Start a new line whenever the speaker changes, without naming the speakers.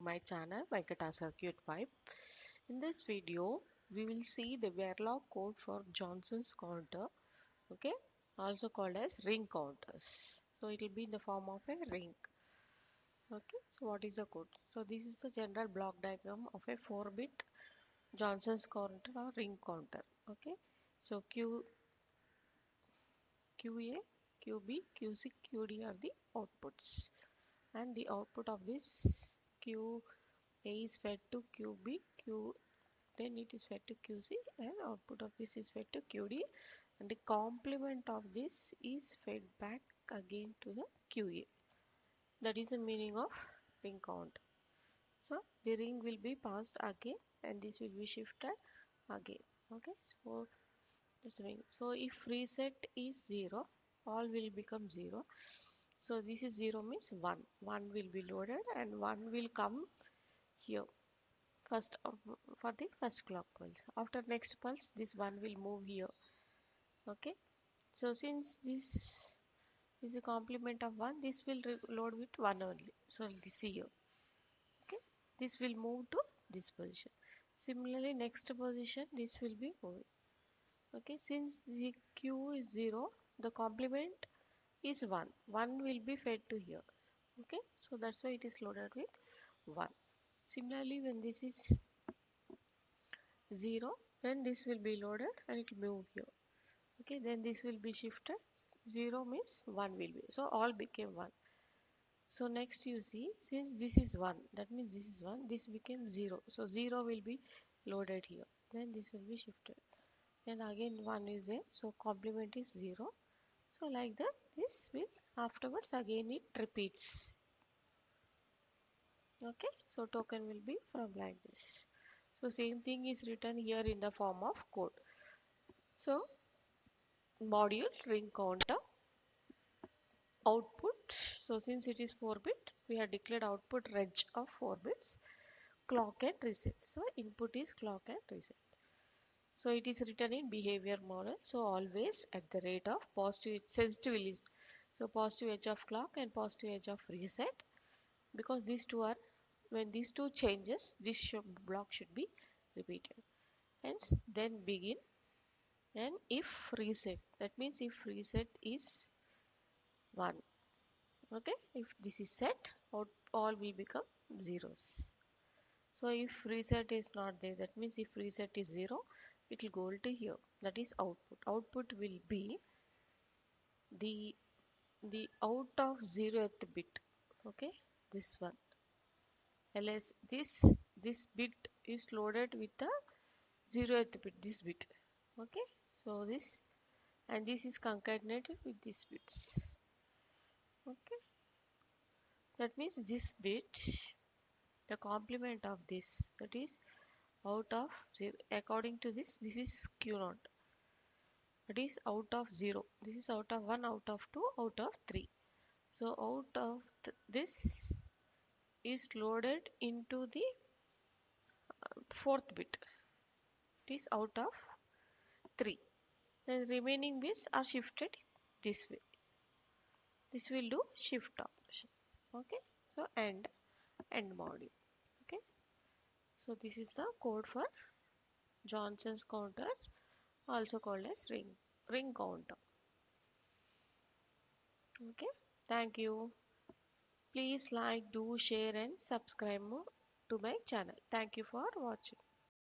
my channel Venkata Circuit Pipe. In this video, we will see the Verilog code for Johnson's counter, okay, also called as ring counters. So it will be in the form of a ring. Okay, so what is the code? So this is the general block diagram of a 4-bit Johnson's counter or ring counter. Okay, so QA, QB, QC, QD are the outputs, and the output of this QA is fed to QB, then it is fed to QC, and output of this is fed to QD, and the complement of this is fed back again to the QA. That is the meaning of ring count. So the ring will be passed again and this will be shifted again. Okay, so that's ring. So if reset is 0, all will become 0. So this is 0 means 1. 1 will be loaded and 1 will come here first for the first clock pulse. After next pulse, this 1 will move here. Okay, so since this is a complement of 1, this will load with 1 only. So this here. Okay, this will move to this position. Similarly, next position, this will be moving. Okay, since the Q is 0, the complement is 1. 1 will be fed to here. Okay, so that's why it is loaded with 1. Similarly, when this is 0, then this will be loaded and it will move here. Okay, then this will be shifted. 0 means 1 will be. So all became 1. So next you see, since this is 1, that means this is 1, this became 0. So 0 will be loaded here. Then this will be shifted. Then again 1 is there. So complement is 0. So like that, this will afterwards again it repeats. Okay, so token will be from like this. So same thing is written here in the form of code. So module ring counter output. So since it is 4-bit, we have declared output reg of 4 bits, clock and reset. So input is clock and reset. So it is written in behavior model. So always at the rate of positive sensitive list. So positive edge of clock and positive edge of reset, because these two are, when these two changes, this block should be repeated. Hence then begin, and if reset, that means if reset is 1. Okay, if this is set, all will become zeros. So if reset is not there, that means if reset is 0, it will go to here, that is output. Output will be the out of 0th bit. Okay, this one, ls this bit is loaded with the 0th bit, this bit. Okay, so this, and this is concatenated with these bits. Okay, that means this bit, the complement of this, that is out of 0, according to this is q0, that is out of 0, this is out of 1, out of 2, out of 3. So out of this is loaded into the 4th bit, it is out of 3. Then remaining bits are shifted this way. This will do shift operation. Okay, so end module. Okay, so this is the code for Johnson's counter, also called as ring counter. Okay, thank you. Please like, do, share and subscribe to my channel. Thank you for watching.